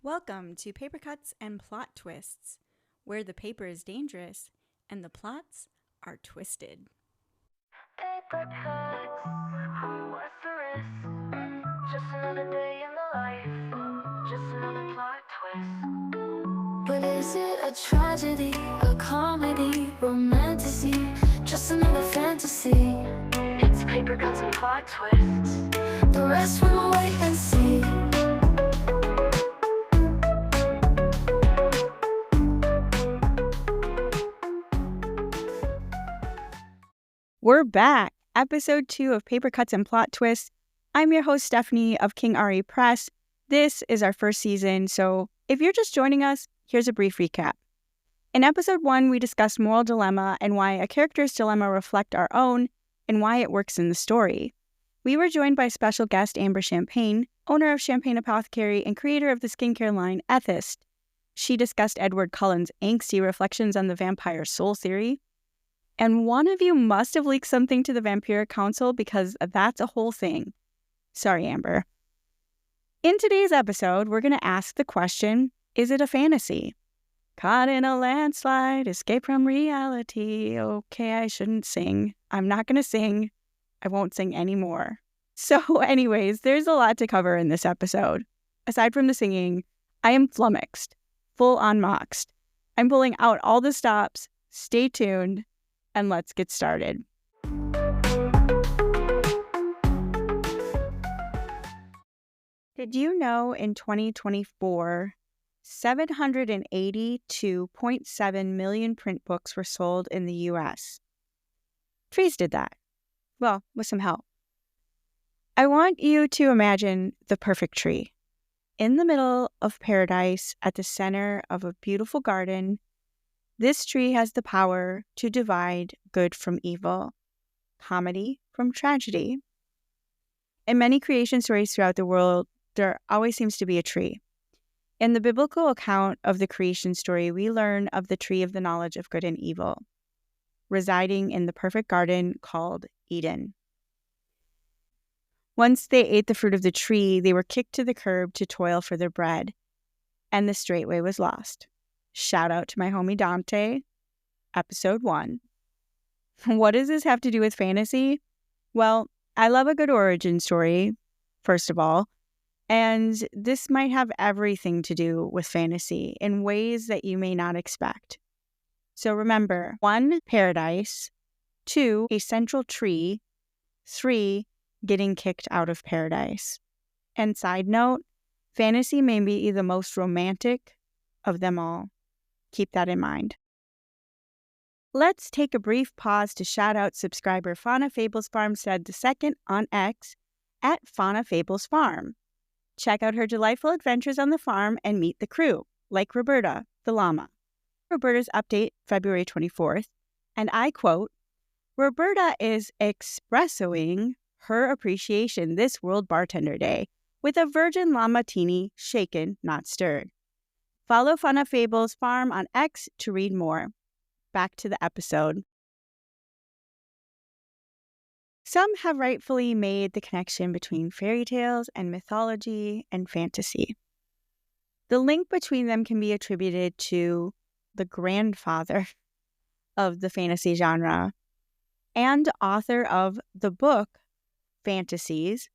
Welcome to Paper Cuts and Plot Twists, where the paper is dangerous and the plots are twisted. Paper cuts, what's the risk? Just another day in the life, just another plot twist. But is it a tragedy, a comedy, romantasy, just another fantasy? It's paper cuts and plot twists. The rest we'll wait and see. We're back! Episode 2 of Paper Cuts and Plot Twists. I'm your host, Stephanie of King Ari Press. This is our first season, so if you're just joining us, here's a brief recap. In episode 1, we discussed moral dilemma and why a character's dilemma reflect our own and why it works in the story. We were joined by special guest Amber Champagne, owner of Champagne Apothecary and creator of the skincare line Ethist. She discussed Edward Cullen's angsty reflections on the vampire soul theory. And one of you must have leaked something to the Vampiric Council because that's a whole thing. Sorry, Amber. In today's episode, we're going to ask the question, is it a fantasy? Caught in a landslide, escape from reality. Okay, I shouldn't sing. I'm not going to sing. I won't sing anymore. So anyways, there's a lot to cover in this episode. Aside from the singing, I am flummoxed, full on moxed. I'm pulling out all the stops. Stay tuned. And let's get started. Did you know in 2024, 782.7 million print books were sold in the US? Trees did that. Well, with some help. I want you to imagine the perfect tree. In the middle of paradise, at the center of a beautiful garden, this tree has the power to divide good from evil, comedy from tragedy. In many creation stories throughout the world, there always seems to be a tree. In the biblical account of the creation story, we learn of the tree of the knowledge of good and evil, residing in the perfect garden called Eden. Once they ate the fruit of the tree, they were kicked to the curb to toil for their bread, and the straight way was lost. Shout out to my homie Dante, episode 1. What does this have to do with fantasy? Well, I love a good origin story, first of all, and this might have everything to do with fantasy in ways that you may not expect. So remember, 1, paradise, 2, a central tree, 3, getting kicked out of paradise. And side note, fantasy may be the most romantic of them all. Keep that in mind. Let's take a brief pause to shout out subscriber Fauna Fables Farm said the second on X at Fauna Fables Farm. Check out her delightful adventures on the farm and meet the crew, like Roberta, the llama. Roberta's update, February 24th, and I quote, Roberta is espressoing her appreciation this World Bartender Day with a virgin llama teeny, shaken, not stirred. Follow Fauna Fables Farm on X to read more. Back to the episode. Some have rightfully made the connection between fairy tales and mythology and fantasy. The link between them can be attributed to the grandfather of the fantasy genre and author of the book Fantasies,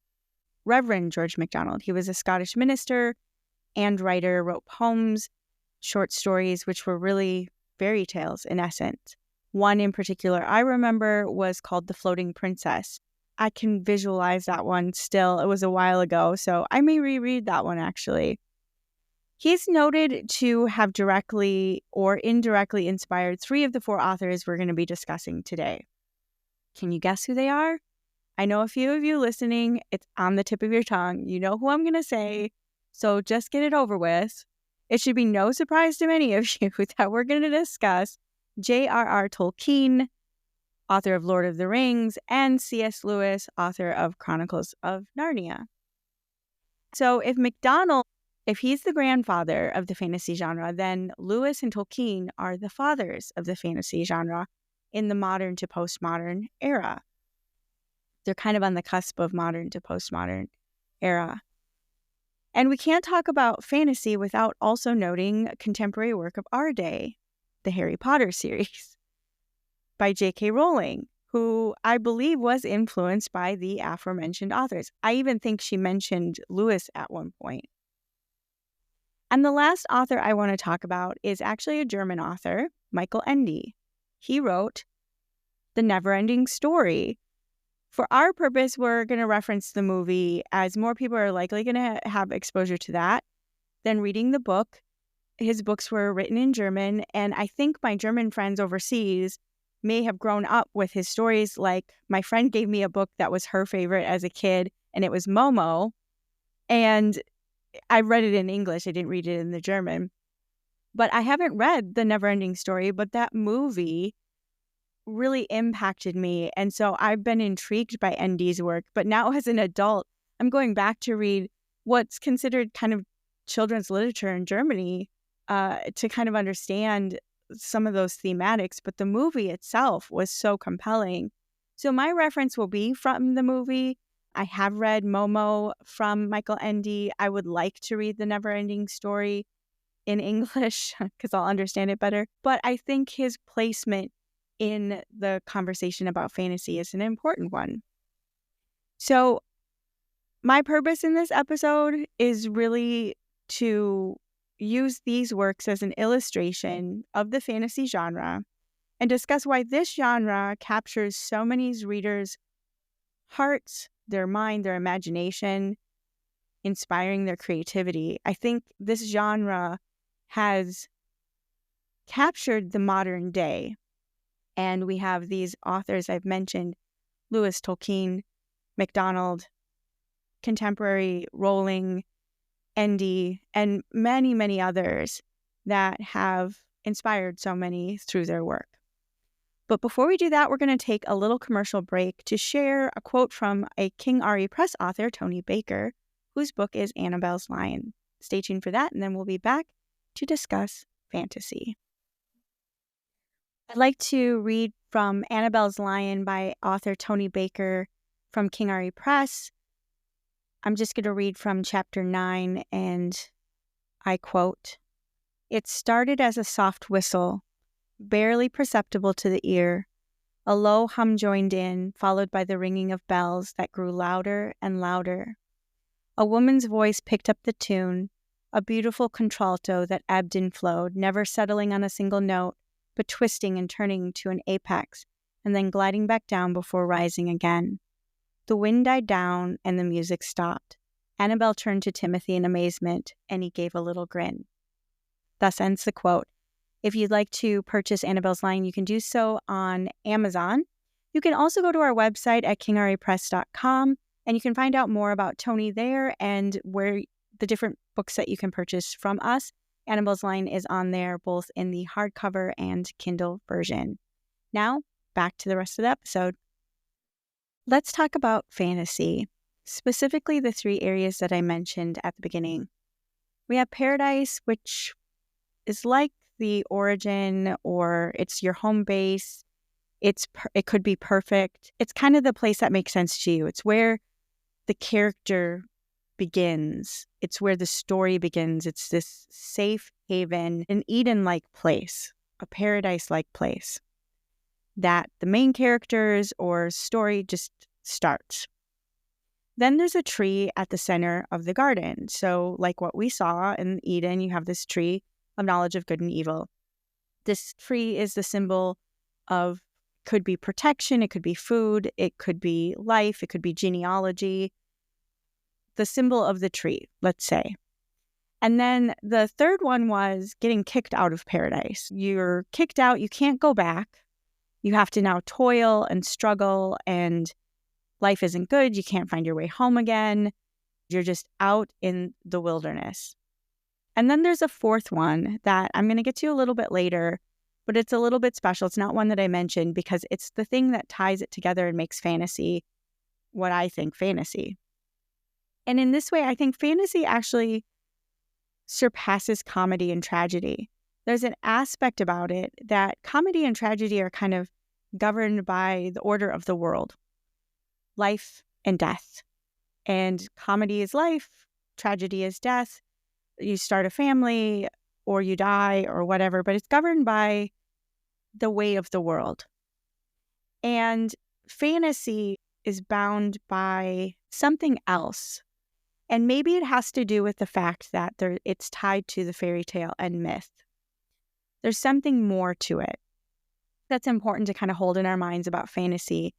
Reverend George MacDonald. He was a Scottish minister and writer, wrote poems, short stories, which were really fairy tales in essence. One in particular I remember was called The Floating Princess. I can visualize that one still. It was a while ago, so I may reread that one actually. He's noted to have directly or indirectly inspired 3 of the 4 authors we're going to be discussing today. Can you guess who they are? I know a few of you listening, it's on the tip of your tongue. You know who I'm going to say. So just get it over with. It should be no surprise to many of you that we're going to discuss J.R.R. Tolkien, author of Lord of the Rings, and C.S. Lewis, author of Chronicles of Narnia. So if he's the grandfather of the fantasy genre, then Lewis and Tolkien are the fathers of the fantasy genre in the modern to postmodern era. They're kind of on the cusp of modern to postmodern era. And we can't talk about fantasy without also noting a contemporary work of our day, the Harry Potter series by J.K. Rowling, who I believe was influenced by the aforementioned authors. I even think she mentioned Lewis at one point. And the last author I want to talk about is actually a German author, Michael Ende. He wrote The Neverending Story. For our purpose, we're going to reference the movie, as more people are likely going to have exposure to that than reading the book. His books were written in German, and I think my German friends overseas may have grown up with his stories. Like, my friend gave me a book that was her favorite as a kid, and it was Momo. And I read it in English. I didn't read it in the German. But I haven't read The Neverending Story, but that movie really impacted me. And so I've been intrigued by Ende's work. But now as an adult, I'm going back to read what's considered kind of children's literature in Germany to kind of understand some of those thematics. But the movie itself was so compelling. So my reference will be from the movie. I have read Momo from Michael Ende. I would like to read The Neverending Story in English because I'll understand it better. But I think his placement in the conversation about fantasy is an important one. So my purpose in this episode is really to use these works as an illustration of the fantasy genre and discuss why this genre captures so many readers' hearts, their mind, their imagination, inspiring their creativity. I think this genre has captured the modern day. And we have these authors I've mentioned, Lewis, Tolkien, MacDonald, contemporary Rowling, Ende, and many, many others that have inspired so many through their work. But before we do that, we're going to take a little commercial break to share a quote from a King Ari Press author, Tony Baker, whose book is Anabel's Lion. Stay tuned for that, and then we'll be back to discuss fantasy. I'd like to read from Anabel's Lion by author Tony Baker from King Ari Press. I'm just going to read from chapter 9, and I quote, "It started as a soft whistle, barely perceptible to the ear. A low hum joined in, followed by the ringing of bells that grew louder and louder. A woman's voice picked up the tune, a beautiful contralto that ebbed and flowed, never settling on a single note, but twisting and turning to an apex, and then gliding back down before rising again. The wind died down, and the music stopped. Anabel turned to Timothy in amazement, and he gave a little grin." Thus ends the quote. If you'd like to purchase Anabel's Lion, you can do so on Amazon. You can also go to our website at kingaripress.com, and you can find out more about Tony there and where the different books that you can purchase from us. Anabel's Lion is on there both in the hardcover and Kindle version. Now, back to the rest of the episode. Let's talk about fantasy, specifically the three areas that I mentioned at the beginning. We have paradise, which is like the origin, or it's your home base. It could be perfect. It's kind of the place that makes sense to you. It's where the character begins. It's where the story begins. It's this safe haven, an Eden-like place, a paradise-like place that the main characters or story just starts. Then there's a tree at the center of the garden. So like what we saw in Eden, you have this tree of knowledge of good and evil. This tree is the symbol of, could be protection, it could be food, it could be life, it could be genealogy. The symbol of the tree, let's say. And then the third one was getting kicked out of paradise. You're kicked out, you can't go back. You have to now toil and struggle, and life isn't good. You can't find your way home again. You're just out in the wilderness. And then there's a fourth one that I'm going to get to a little bit later, but it's a little bit special. It's not one that I mentioned because it's the thing that ties it together and makes fantasy what I think fantasy. And in this way, I think fantasy actually surpasses comedy and tragedy. There's an aspect about it that comedy and tragedy are kind of governed by the order of the world, life and death. And comedy is life, tragedy is death, you start a family, or you die, or whatever, but it's governed by the way of the world. And fantasy is bound by something else. And maybe it has to do with the fact that it's tied to the fairy tale and myth. There's something more to it that's important to kind of hold in our minds about fantasy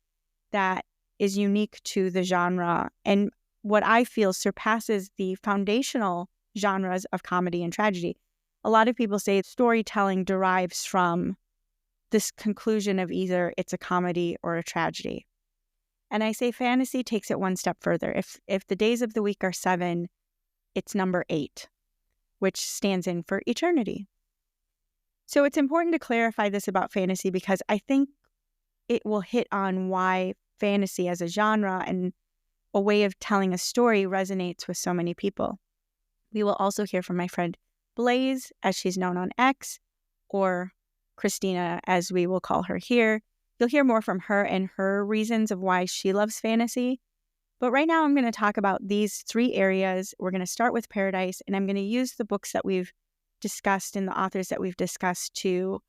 that is unique to the genre and what I feel surpasses the foundational genres of comedy and tragedy. A lot of people say storytelling derives from this conclusion of either it's a comedy or a tragedy. And I say fantasy takes it one step further. If the days of the week are 7, it's number 8, which stands in for eternity. So it's important to clarify this about fantasy because I think it will hit on why fantasy as a genre and a way of telling a story resonates with so many people. We will also hear from my friend Blaze, as she's known on X, or Kristina, as we will call her here. You'll hear more from her and her reasons of why she loves fantasy. But right now I'm going to talk about these 3 areas. We're going to start with Paradise, and I'm going to use the books that we've discussed and the authors that we've discussed to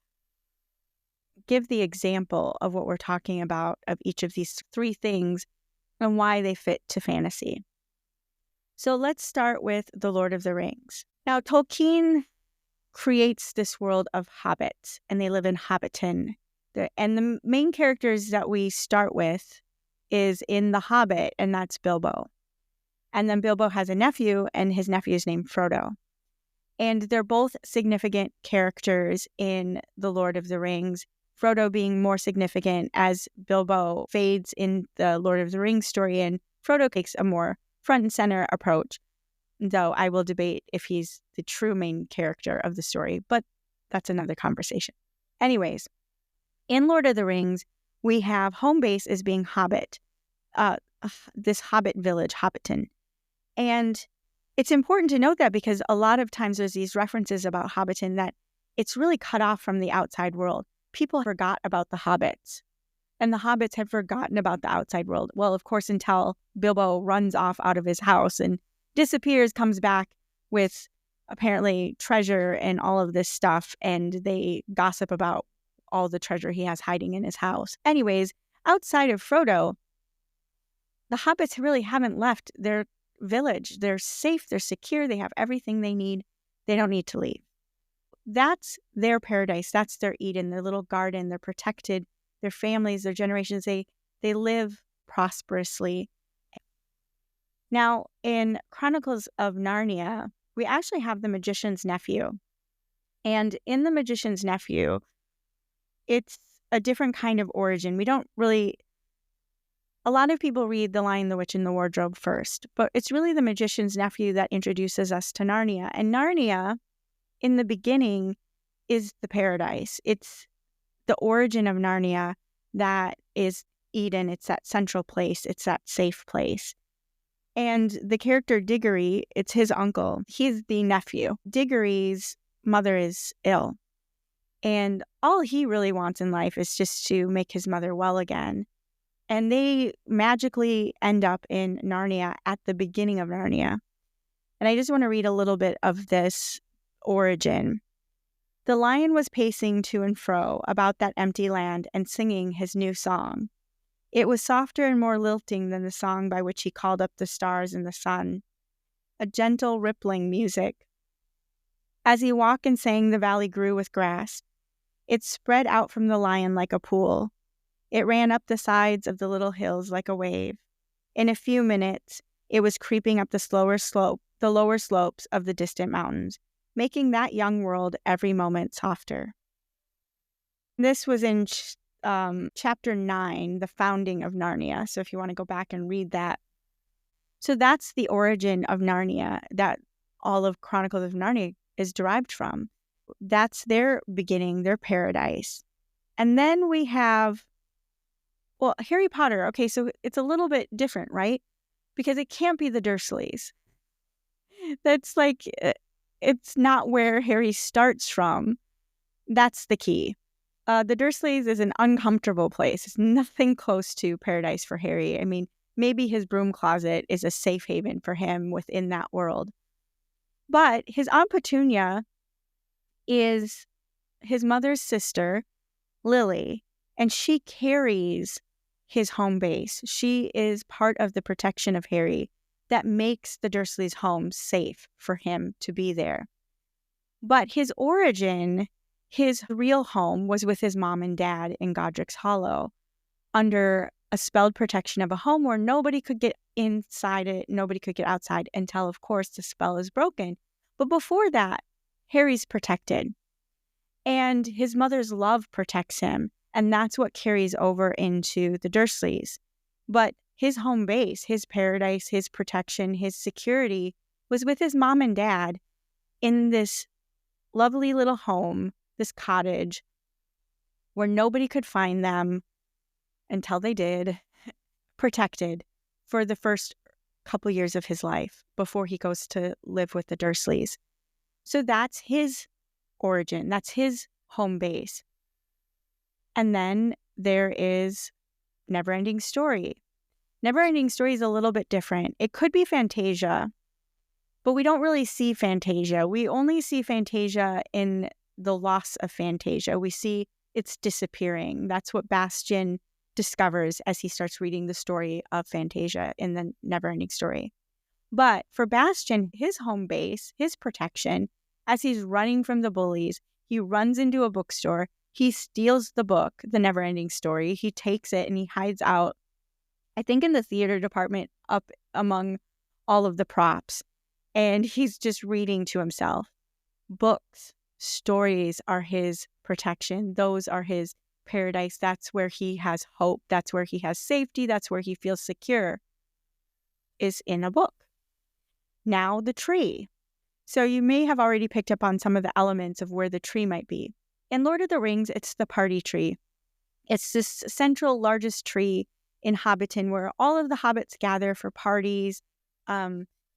give the example of what we're talking about of each of these 3 things and why they fit to fantasy. So let's start with The Lord of the Rings. Now, Tolkien creates this world of hobbits, and they live in Hobbiton. And the main characters that we start with is in The Hobbit, and that's Bilbo. And then Bilbo has a nephew, and his nephew is named Frodo. And they're both significant characters in The Lord of the Rings, Frodo being more significant as Bilbo fades in the Lord of the Rings story, and Frodo takes a more front and center approach, though I will debate if he's the true main character of the story, but that's another conversation. Anyways, in Lord of the Rings, we have home base as being Hobbit, this Hobbit village, Hobbiton. And it's important to note that because a lot of times there's these references about Hobbiton that it's really cut off from the outside world. People forgot about the hobbits, and the hobbits have forgotten about the outside world. Well, of course, until Bilbo runs off out of his house and disappears, comes back with apparently treasure and all of this stuff, and they gossip about all the treasure he has hiding in his house. Anyways, outside of Frodo, the hobbits really haven't left their village. They're safe, they're secure, they have everything they need. They don't need to leave. That's their paradise. That's their Eden, their little garden. They're protected, their families, their generations. They live prosperously. Now, in Chronicles of Narnia, we actually have the magician's nephew. And in the magician's nephew, it's a different kind of origin. We don't really... A lot of people read The Lion, the Witch, and the Wardrobe first, but it's really the magician's nephew that introduces us to Narnia. And Narnia, in the beginning, is the paradise. It's the origin of Narnia that is Eden. It's that central place. It's that safe place. And the character Diggory, it's his uncle. He's the nephew. Diggory's mother is ill. And all he really wants in life is just to make his mother well again. And they magically end up in Narnia at the beginning of Narnia. And I just want to read a little bit of this origin. The lion was pacing to and fro about that empty land and singing his new song. It was softer and more lilting than the song by which he called up the stars and the sun. A gentle, rippling music. As he walked and sang, the valley grew with grass. It spread out from the lion like a pool. It ran up the sides of the little hills like a wave. In a few minutes, it was creeping up the lower slopes of the distant mountains, making that young world every moment softer. This was in chapter 9, the founding of Narnia. So if you want to go back and read that. So that's the origin of Narnia that all of Chronicles of Narnia is derived from. That's their beginning, their paradise. And then we have, well, Harry Potter. Okay, so it's a little bit different, right? Because it can't be the Dursleys. That's like, it's not where Harry starts from. That's the key. The Dursleys is an uncomfortable place. It's nothing close to paradise for Harry. I mean, maybe his broom closet is a safe haven for him within that world. But his Aunt Petunia is his mother's sister, Lily, and she carries his home base. She is part of the protection of Harry that makes the Dursleys' home safe for him to be there. But his origin, his real home, was with his mom and dad in Godric's Hollow, under a spelled protection of a home where nobody could get inside it, nobody could get outside until, of course, the spell is broken. But before that, Harry's protected. And his mother's love protects him, and that's what carries over into the Dursleys. But his home base, his paradise, his protection, his security was with his mom and dad in this lovely little home, this cottage, where nobody could find them until they did, protected for the first couple years of his life before he goes to live with the Dursleys. So that's his origin. That's his home base. And then there is Neverending Story. Neverending Story is a little bit different. It could be Fantasia, but we don't really see Fantasia. We only see Fantasia in the loss of Fantasia. We see it's disappearing. That's what Bastian discovers as he starts reading the story of Fantasia in the Neverending Story. But for Bastian, his home base, his protection, as he's running from the bullies, he runs into a bookstore. He steals the book, The Neverending Story. He takes it and he hides out, I think, in the theater department up among all of the props. And he's just reading to himself. Books, stories are his protection. Those are his paradise. That's where he has hope. That's where he has safety. That's where he feels secure, is in a book. Now the tree. So you may have already picked up on some of the elements of where the tree might be. In Lord of the Rings, it's the party tree. It's this central largest tree in Hobbiton where all of the hobbits gather for parties.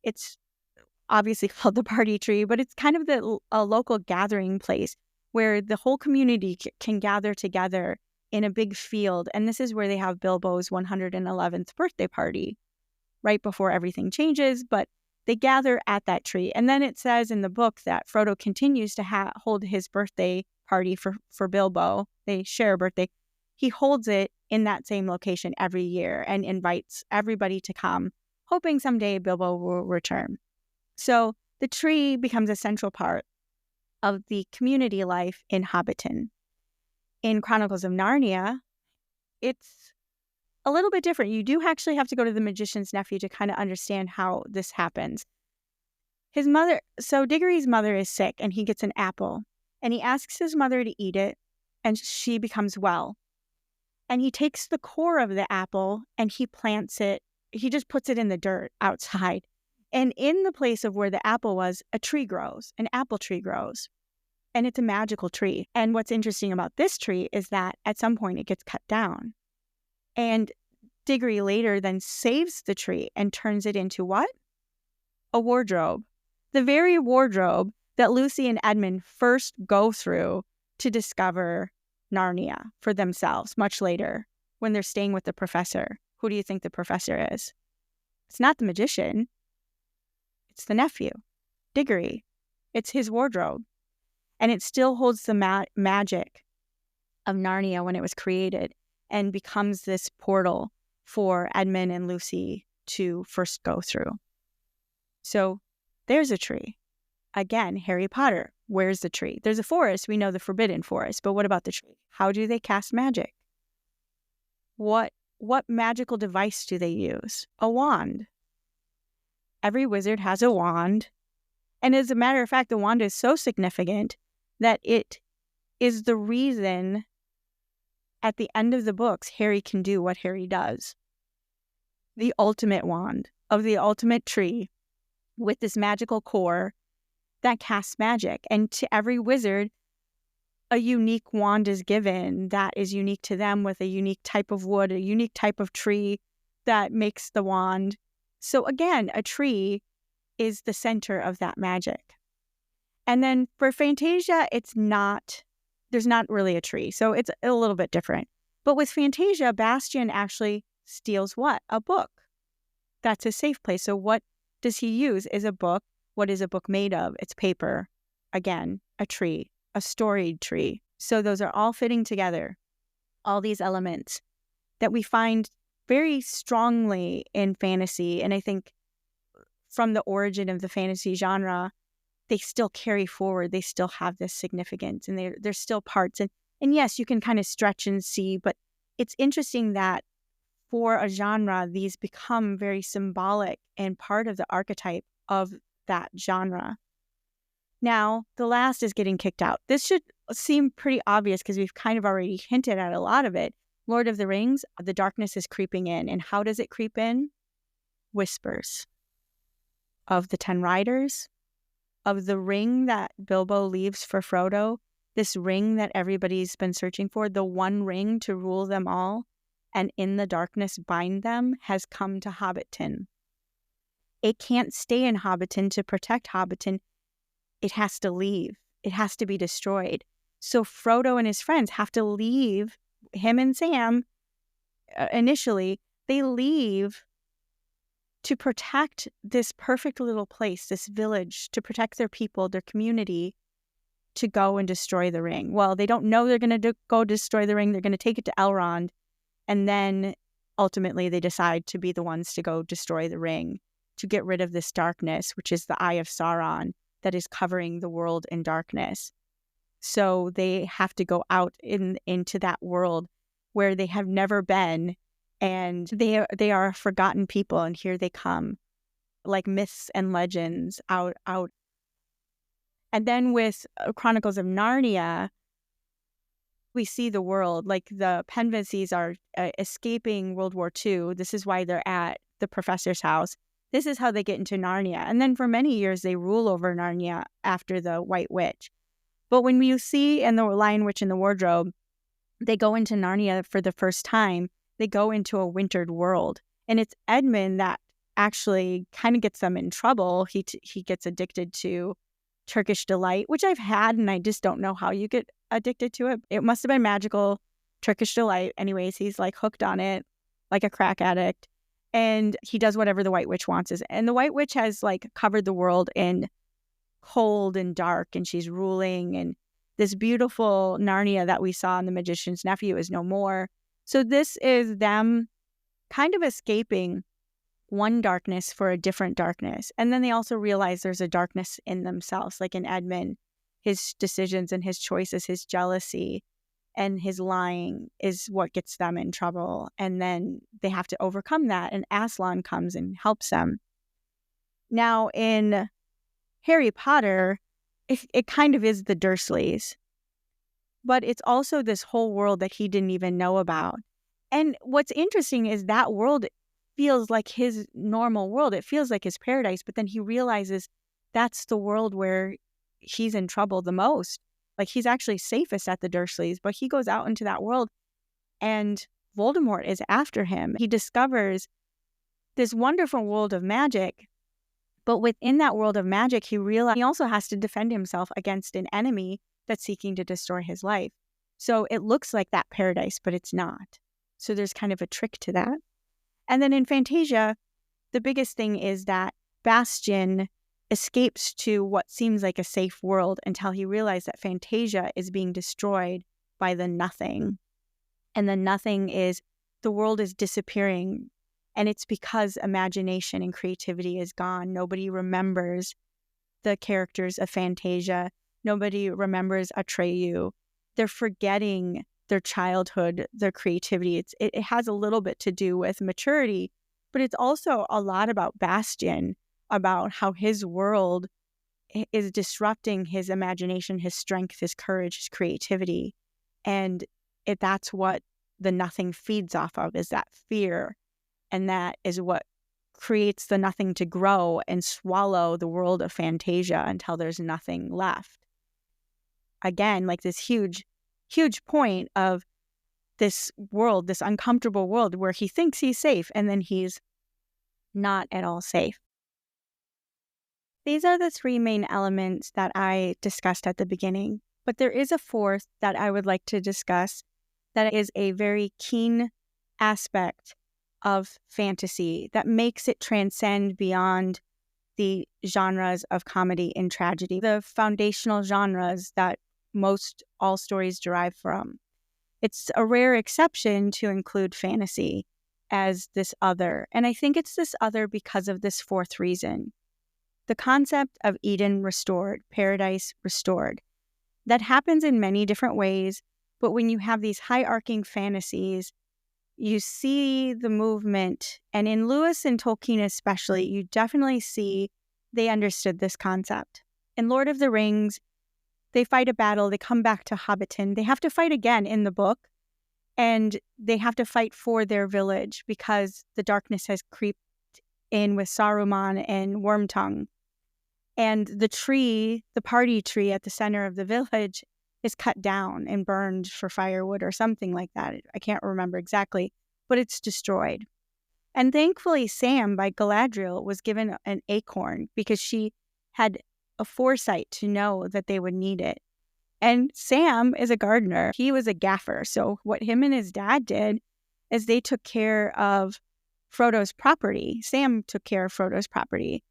It's obviously called the party tree, but it's kind of a local gathering place where the whole community can gather together in a big field. And this is where they have Bilbo's 111th birthday party right before everything changes, but they gather at that tree. And then it says in the book that Frodo continues to hold his birthday party for Bilbo. They share a birthday. He holds it in that same location every year and invites everybody to come, hoping someday Bilbo will return. So the tree becomes a central part of the community life in Hobbiton. In Chronicles of Narnia, it's a little bit different. You do actually have to go to the magician's nephew to kind of understand how this happens. His mother, so Diggory's mother is sick and he gets an apple and he asks his mother to eat it and she becomes well. And he takes the core of the apple and he plants it. He just puts it in the dirt outside. And in the place of where the apple was, a tree grows, an apple tree grows. And it's a magical tree. And what's interesting about this tree is that at some point it gets cut down. And Diggory later then saves the tree and turns it into what? A wardrobe. The very wardrobe that Lucy and Edmund first go through to discover Narnia for themselves much later when they're staying with the professor. Who do you think the professor is? It's not the magician. It's the nephew, Diggory. It's his wardrobe. And it still holds the magic of Narnia when it was created and becomes this portal for Edmund and Lucy to first go through. So there's a tree. Again, Harry Potter. Where's the tree? There's a forest. We know the Forbidden Forest. But what about the tree? How do they cast magic? What magical device do they use? A wand. Every wizard has a wand. And as a matter of fact, the wand is so significant that it is the reason at the end of the books Harry can do what Harry does. The ultimate wand of the ultimate tree with this magical core that casts magic. And to every wizard, a unique wand is given that is unique to them with a unique type of wood, a unique type of tree that makes the wand. So again, a tree is the center of that magic. And then for Fantasia, there's not really a tree. So it's a little bit different. But with Fantasia, Bastian actually steals what? A book. that's a safe place. So what does he use? Is a book. What is a book made of? It's paper. Again, a tree, a storied tree. So those are all fitting together, all these elements that we find very strongly in fantasy. And I think from the origin of the fantasy genre, they still carry forward. They still have this significance, and they're still parts. And yes, you can kind of stretch and see, but it's interesting that for a genre, these become very symbolic and part of the archetype of that genre. Now, the last is getting kicked out. This should seem pretty obvious because we've kind of already hinted at a lot of it. Lord of the Rings, the darkness is creeping in. And how does it creep in? Whispers of the 10 Riders, of the ring that Bilbo leaves for Frodo, this ring that everybody's been searching for, the one ring to rule them all and in the darkness bind them, has come to Hobbiton. It can't stay in Hobbiton to protect Hobbiton. It has to leave. It has to be destroyed. So Frodo and his friends have to leave. Him and Sam, initially, they leave to protect this perfect little place, this village, to protect their people, their community, to go and destroy the ring. Well, they don't know they're going to go destroy the ring. They're going to take it to Elrond. And then ultimately they decide to be the ones to go destroy the ring, to get rid of this darkness, which is the Eye of Sauron that is covering the world in darkness. So they have to go out into that world where they have never been, and they are a forgotten people, and here they come, like myths and legends out. And then with Chronicles of Narnia, we see the world, like the Penvensies are escaping World War II. This is why they're at the professor's house. This is how they get into Narnia. And then for many years, they rule over Narnia after the White Witch. But when you see in the Lion, Witch, and the Wardrobe, they go into Narnia for the first time. They go into a wintered world. And it's Edmund that actually kind of gets them in trouble. He gets addicted to Turkish delight, which I've had, and I just don't know how you get addicted to it. It must have been magical Turkish delight. Anyways, he's like hooked on it like a crack addict. And he does whatever the White Witch wants. And the White Witch has like covered the world in cold and dark, and she's ruling. And this beautiful Narnia that we saw in The Magician's Nephew is no more. So this is them kind of escaping one darkness for a different darkness. And then they also realize there's a darkness in themselves, like in Edmund, his decisions and his choices, his jealousy and his lying is what gets them in trouble. And then they have to overcome that. And Aslan comes and helps them. Now in Harry Potter, it kind of is the Dursleys, but it's also this whole world that he didn't even know about. And what's interesting is that world feels like his normal world. It feels like his paradise, but then he realizes that's the world where he's in trouble the most. Like he's actually safest at the Dursleys, but he goes out into that world and Voldemort is after him. He discovers this wonderful world of magic, but within that world of magic, he realizes he also has to defend himself against an enemy that's seeking to destroy his life. So it looks like that paradise, but it's not. So there's kind of a trick to that. And then in Fantasia, the biggest thing is that Bastian escapes to what seems like a safe world until he realizes that Fantasia is being destroyed by the nothing. And the nothing is, the world is disappearing. And it's because imagination and creativity is gone. Nobody remembers the characters of Fantasia. Nobody remembers Atreyu. They're forgetting their childhood, their creativity. It has a little bit to do with maturity, but it's also a lot about Bastian, about how his world is disrupting his imagination, his strength, his courage, his creativity. And that's what the nothing feeds off of, is that fear. And that is what creates the nothing to grow and swallow the world of Fantasia until there's nothing left. Again, like this huge point of this world, this uncomfortable world where he thinks he's safe and then he's not at all safe. These are the three main elements that I discussed at the beginning, but there is a fourth that I would like to discuss that is a very keen aspect of fantasy that makes it transcend beyond the genres of comedy and tragedy, the foundational genres that most all stories derive from. It's a rare exception to include fantasy as this other. And I think it's this other because of this fourth reason. The concept of Eden restored, paradise restored. That happens in many different ways, but when you have these high-arcing fantasies, you see the movement, and in Lewis and Tolkien especially, you definitely see they understood this concept. In Lord of the Rings, they fight a battle, they come back to Hobbiton, they have to fight again in the book, and they have to fight for their village because the darkness has creeped in with Saruman and Wormtongue. And the tree, the party tree at the center of the village, is cut down and burned for firewood or something like that. I can't remember exactly, but it's destroyed. And thankfully, Sam by Galadriel was given an acorn because she had a foresight to know that they would need it. And Sam is a gardener. He was a gaffer. So what him and his dad did is they took care of Frodo's property. Sam took care of Frodo's property.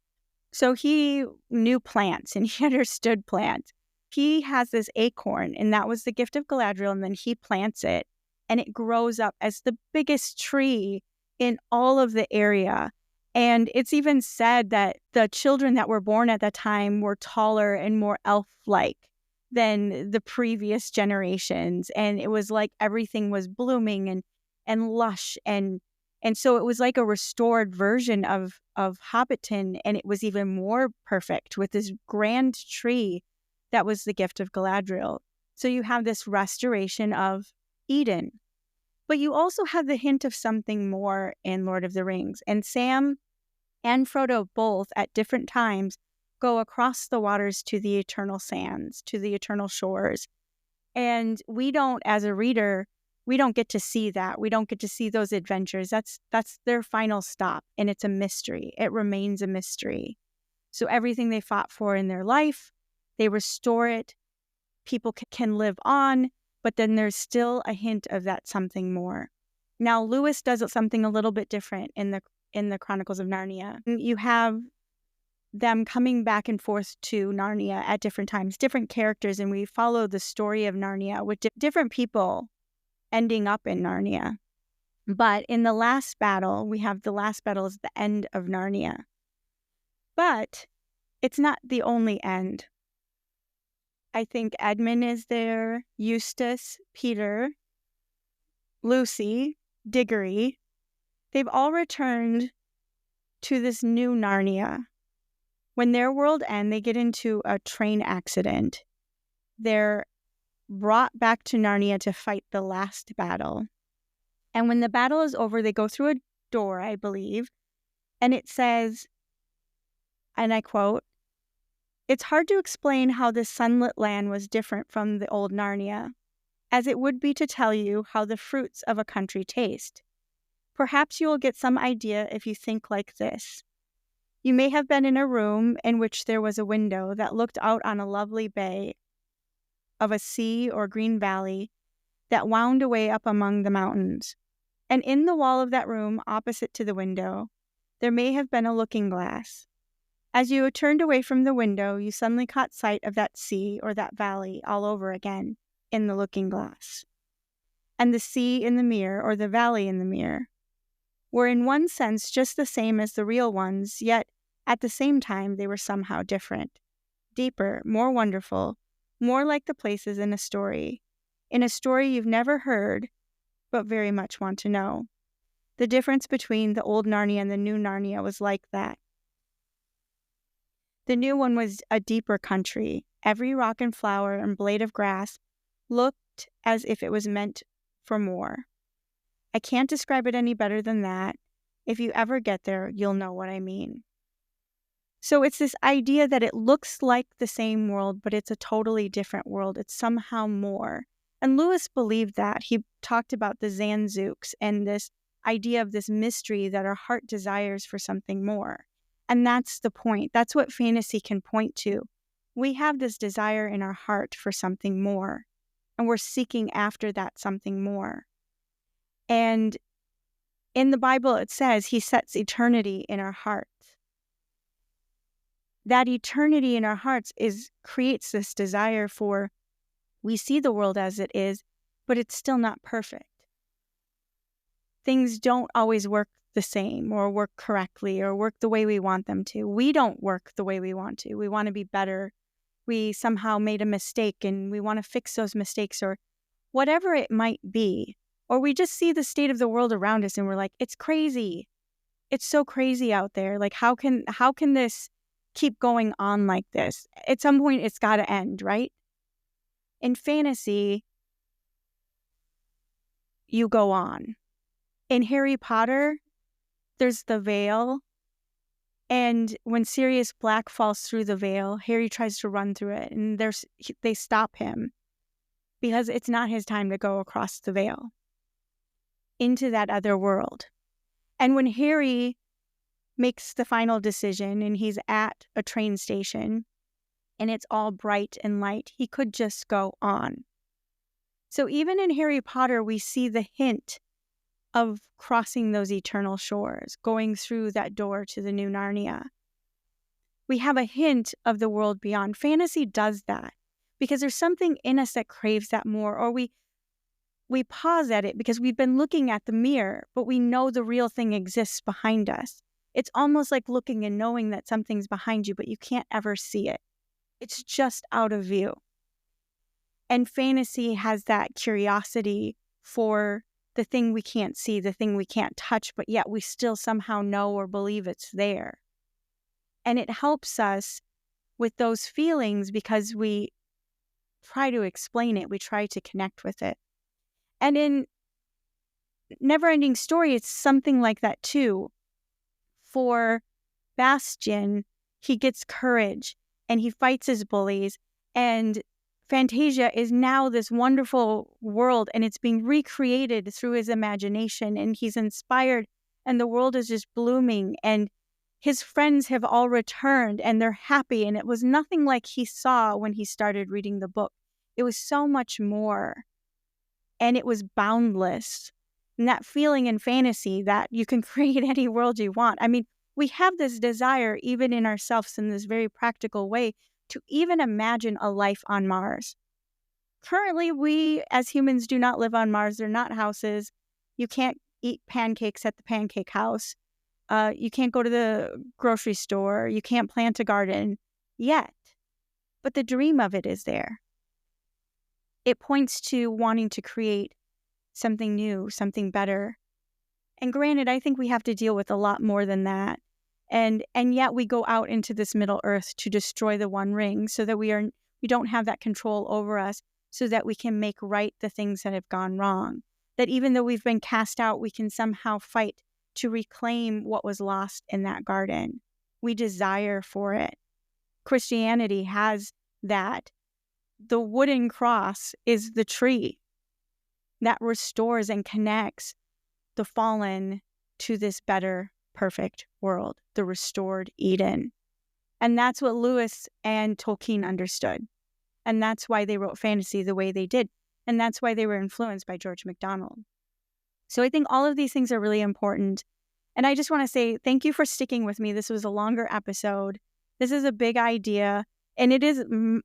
So he knew plants and he understood plants. He has this acorn, and that was the gift of Galadriel, and then he plants it, and it grows up as the biggest tree in all of the area. And it's even said that the children that were born at that time were taller and more elf-like than the previous generations. And it was like everything was blooming and lush. And so it was like a restored version of Hobbiton, and it was even more perfect with this grand tree that was the gift of Galadriel. So you have this restoration of Eden. But you also have the hint of something more in Lord of the Rings. And Sam and Frodo both, at different times, go across the waters to the eternal sands, to the eternal shores. And we don't, as a reader, we don't get to see that. We don't get to see those adventures. That's their final stop, and it's a mystery. It remains a mystery. So everything they fought for in their life, they restore it. People can live on, but then there's still a hint of that something more. Now, Lewis does something a little bit different in the Chronicles of Narnia. You have them coming back and forth to Narnia at different times, different characters, and we follow the story of Narnia with different people ending up in Narnia. But in the last battle, we have the last battle is the end of Narnia. But it's not the only end. I think Edmund is there, Eustace, Peter, Lucy, Diggory. They've all returned to this new Narnia. When their world ends, they get into a train accident. They're brought back to Narnia to fight the last battle. And when the battle is over, they go through a door, I believe, and it says, and I quote, "It's hard to explain how this sunlit land was different from the old Narnia, as it would be to tell you how the fruits of a country taste. Perhaps you will get some idea if you think like this. You may have been in a room in which there was a window that looked out on a lovely bay of a sea or green valley that wound away up among the mountains. And in the wall of that room, opposite to the window, there may have been a looking glass. As you turned away from the window, you suddenly caught sight of that sea or that valley all over again in the looking glass. And the sea in the mirror or the valley in the mirror were in one sense just the same as the real ones, yet at the same time they were somehow different, deeper, more wonderful, more like the places in a story you've never heard, but very much want to know. The difference between the old Narnia and the new Narnia was like that. The new one was a deeper country. Every rock and flower and blade of grass looked as if it was meant for more. I can't describe it any better than that. If you ever get there, you'll know what I mean." So it's this idea that it looks like the same world, but it's a totally different world. It's somehow more. And Lewis believed that. He talked about the Zanzooks and this idea of this mystery that our heart desires for something more. And that's the point. That's what fantasy can point to. We have this desire in our heart for something more, and we're seeking after that something more. And In the Bible, it says he sets eternity in our hearts. That eternity in our hearts creates this desire for, we see the world as it is, but it's still not perfect. Things don't always work the same or work correctly or work the way we want them to. We don't work the way we want to. We want to be better. We somehow made a mistake and we want to fix those mistakes or whatever it might be. Or we just see the state of the world around us and we're like, it's crazy. It's so crazy out there. Like, how can this keep going on like this? At some point, it's got to end, right? In fantasy, you go on. In Harry Potter, there's the veil. And when Sirius Black falls through the veil, Harry tries to run through it. And they stop him because it's not his time to go across the veil into that other world. And when Harry makes the final decision and he's at a train station and it's all bright and light, he could just go on. So even in Harry Potter, we see the hint of crossing those eternal shores, going through that door to the new Narnia. We have a hint of the world beyond. Fantasy does that because there's something in us that craves that more, or we pause at it because we've been looking at the mirror, but we know the real thing exists behind us. It's almost like looking and knowing that something's behind you, but you can't ever see it. It's just out of view. And fantasy has that curiosity for the thing we can't see, the thing we can't touch, but yet we still somehow know or believe it's there. And it helps us with those feelings because we try to explain it, we try to connect with it. And in Neverending Story, it's something like that too. For Bastian, he gets courage and he fights his bullies, and Fantasia is now this wonderful world and it's being recreated through his imagination, and he's inspired and the world is just blooming and his friends have all returned and they're happy, and it was nothing like he saw when he started reading the book. It was so much more, and it was boundless. And that feeling in fantasy that you can create any world you want. I mean, we have this desire even in ourselves in this very practical way to even imagine a life on Mars. Currently, we as humans do not live on Mars. They're not houses. You can't eat pancakes at the pancake house. You can't go to the grocery store. You can't plant a garden yet. But the dream of it is there. It points to wanting to create something new, something better. And granted, I think we have to deal with a lot more than that. And yet we go out into this Middle Earth to destroy the One Ring so that we don't have that control over us, so that we can make right the things that have gone wrong. That even though we've been cast out, we can somehow fight to reclaim what was lost in that garden. We desire for it. Christianity has that. The wooden cross is the tree that restores and connects the fallen to this better, perfect world, the restored Eden. And that's what Lewis and Tolkien understood. And that's why they wrote fantasy the way they did. And that's why they were influenced by George MacDonald. So I think all of these things are really important. And I just want to say thank you for sticking with me. This was a longer episode. This is a big idea. And it is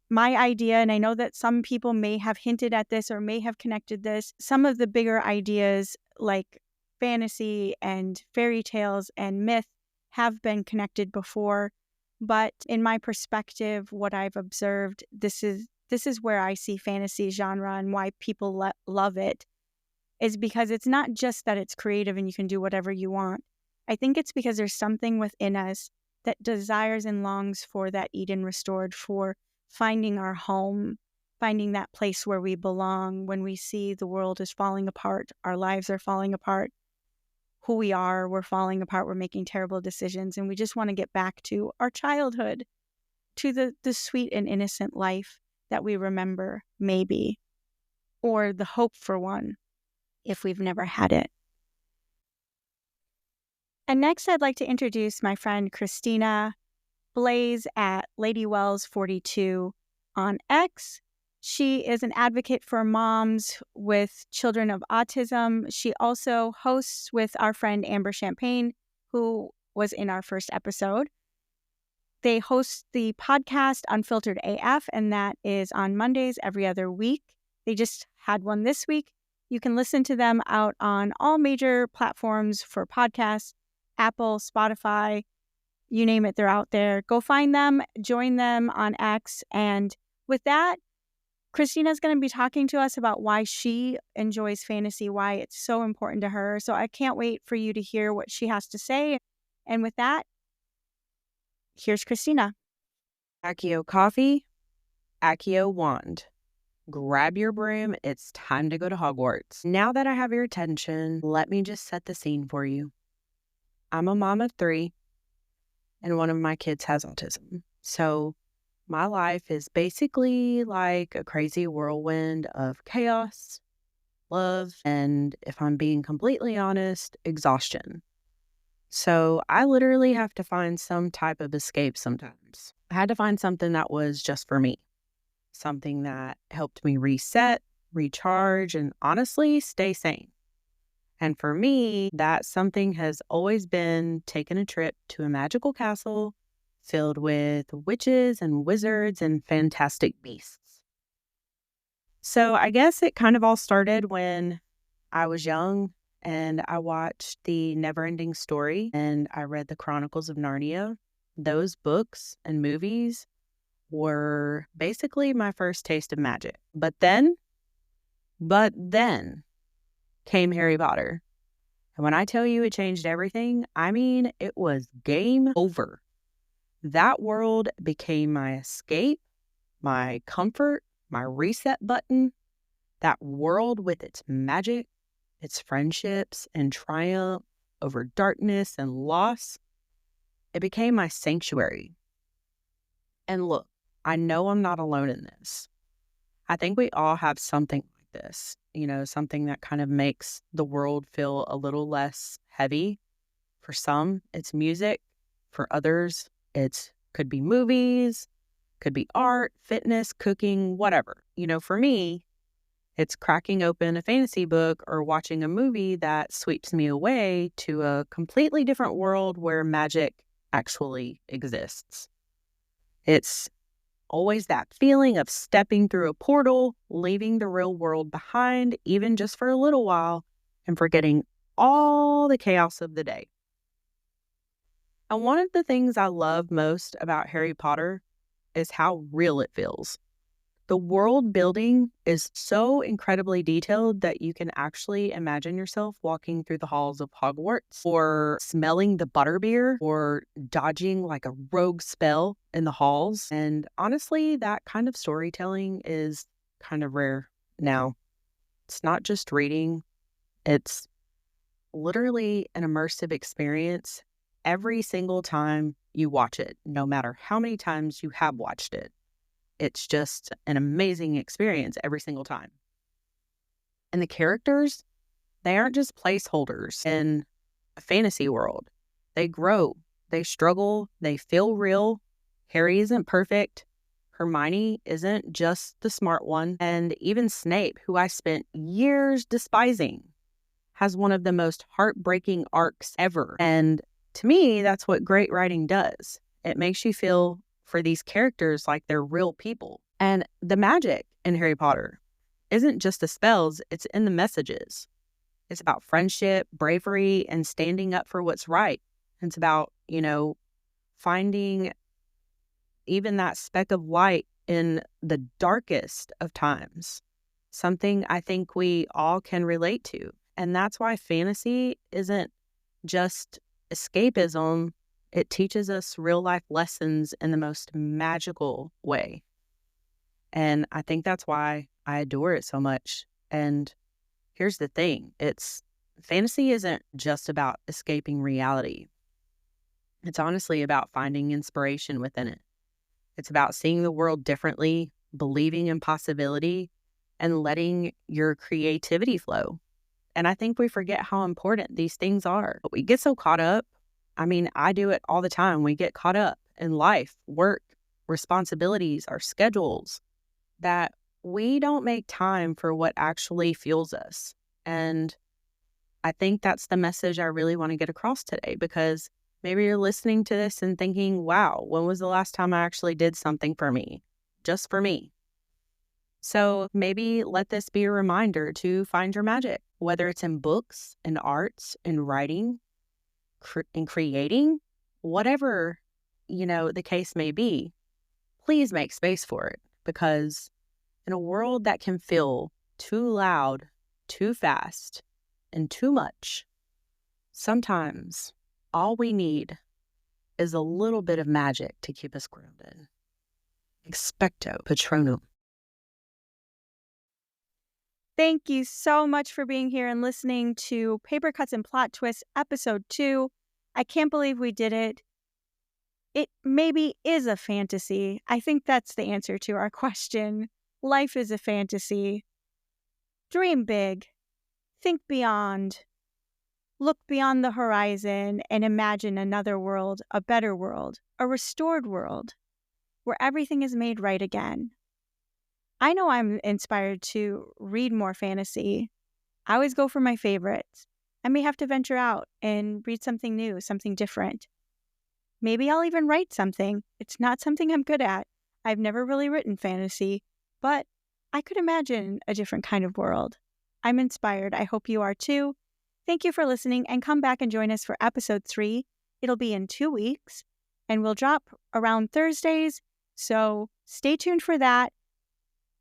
my idea, and I know that some people may have hinted at this or may have connected this. Some of the bigger ideas like fantasy and fairy tales and myth have been connected before. But in my perspective, what I've observed, this is where I see fantasy genre and why people love it, is because it's not just that it's creative and you can do whatever you want. I think it's because there's something within us that desires and longs for that Eden restored, for finding our home, finding that place where we belong when we see the world is falling apart, our lives are falling apart, who we are, we're falling apart, we're making terrible decisions, and we just want to get back to our childhood, to the sweet and innocent life that we remember, maybe, or the hope for one, if we've never had it. And next, I'd like to introduce my friend Kristina, Blaze at LadyWells42 on X. She is an advocate for moms with children of autism. She also hosts with our friend Amber Champagne, who was in our first episode. They host the podcast Unfiltered AF, and that is on Mondays every other week. They just had one this week. You can listen to them out on all major platforms for podcasts, Apple, Spotify, you name it, they're out there. Go find them, join them on X. And with that, Kristina's going to be talking to us about why she enjoys fantasy, why it's so important to her. So I can't wait for you to hear what she has to say. And with that, here's Kristina. Accio coffee, Accio wand. Grab your broom. It's time to go to Hogwarts. Now that I have your attention, let me just set the scene for you. I'm a mom of 3, and one of my kids has autism. So my life is basically like a crazy whirlwind of chaos, love, and if I'm being completely honest, exhaustion. So I literally have to find some type of escape sometimes. I had to find something that was just for me, something that helped me reset, recharge, and honestly stay sane. And for me, that something has always been taking a trip to a magical castle filled with witches and wizards and fantastic beasts. So I guess it kind of all started when I was young and I watched the Neverending Story and I read the Chronicles of Narnia. Those books and movies were basically my first taste of magic. But then came Harry Potter. And when I tell you it changed everything, I mean, it was game over. That world became my escape, my comfort, my reset button. That world with its magic, its friendships and triumph over darkness and loss, it became my sanctuary. And look, I know I'm not alone in this. I think we all have something like this, something that kind of makes the world feel a little less heavy. For some, it's music. For others, it could be movies, could be art, fitness, cooking, whatever. For me, it's cracking open a fantasy book or watching a movie that sweeps me away to a completely different world where magic actually exists. It's always that feeling of stepping through a portal, leaving the real world behind, even just for a little while, and forgetting all the chaos of the day. And one of the things I love most about Harry Potter is how real it feels. The world building is so incredibly detailed that you can actually imagine yourself walking through the halls of Hogwarts or smelling the butterbeer or dodging like a rogue spell in the halls. And honestly, that kind of storytelling is kind of rare now. It's not just reading. It's literally an immersive experience every single time you watch it, no matter how many times you have watched it. It's just an amazing experience every single time. And the characters, they aren't just placeholders in a fantasy world. They grow, they struggle, they feel real. Harry isn't perfect. Hermione isn't just the smart one. And even Snape, who I spent years despising, has one of the most heartbreaking arcs ever. And to me, that's what great writing does. It makes you feel for these characters like they're real people. And the magic in Harry Potter isn't just the spells, it's in the messages. It's about friendship, bravery, and standing up for what's right. It's about, finding even that speck of light in the darkest of times. Something I think we all can relate to. And that's why fantasy isn't just escapism. It teaches us real life lessons in the most magical way. And I think that's why I adore it so much. And here's the thing. Fantasy isn't just about escaping reality. It's honestly about finding inspiration within it. It's about seeing the world differently, believing in possibility, and letting your creativity flow. And I think we forget how important these things are. But we get so caught up. I do it all the time. We get caught up in life, work, responsibilities, our schedules, that we don't make time for what actually fuels us. And I think that's the message I really want to get across today, because maybe you're listening to this and thinking, wow, when was the last time I actually did something for me? Just for me. So maybe let this be a reminder to find your magic, whether it's in books, in arts, in writing, in creating, whatever, the case may be. Please make space for it, because in a world that can feel too loud, too fast, and too much, sometimes all we need is a little bit of magic to keep us grounded. Expecto Patronum. Thank you so much for being here and listening to Paper Cuts and Plot Twists, Episode 2. I can't believe we did it. It maybe is a fantasy. I think that's the answer to our question. Life is a fantasy. Dream big. Think beyond. Look beyond the horizon and imagine another world, a better world, a restored world, where everything is made right again. I know I'm inspired to read more fantasy. I always go for my favorites. I may have to venture out and read something new, something different. Maybe I'll even write something. It's not something I'm good at. I've never really written fantasy, but I could imagine a different kind of world. I'm inspired. I hope you are too. Thank you for listening, and come back and join us for Episode 3. It'll be in 2 weeks, and we'll drop around Thursdays, so stay tuned for that.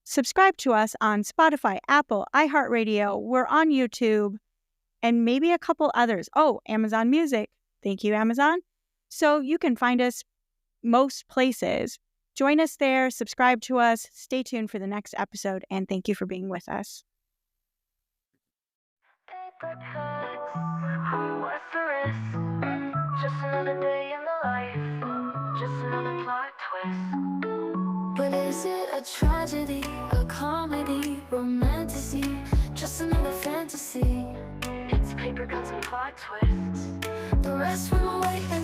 Subscribe to us on Spotify, Apple, iHeartRadio. We're on YouTube, and maybe a couple others. Oh, Amazon Music. Thank you, Amazon. So you can find us most places. Join us there, subscribe to us, stay tuned for the next episode, and thank you for being with us. Paper cuts, what's the risk? Just another day in the life, just another plot twist. But is it a tragedy, a comedy, romantasy, just another fantasy? It's paper cuts and plot twists. The rest run away and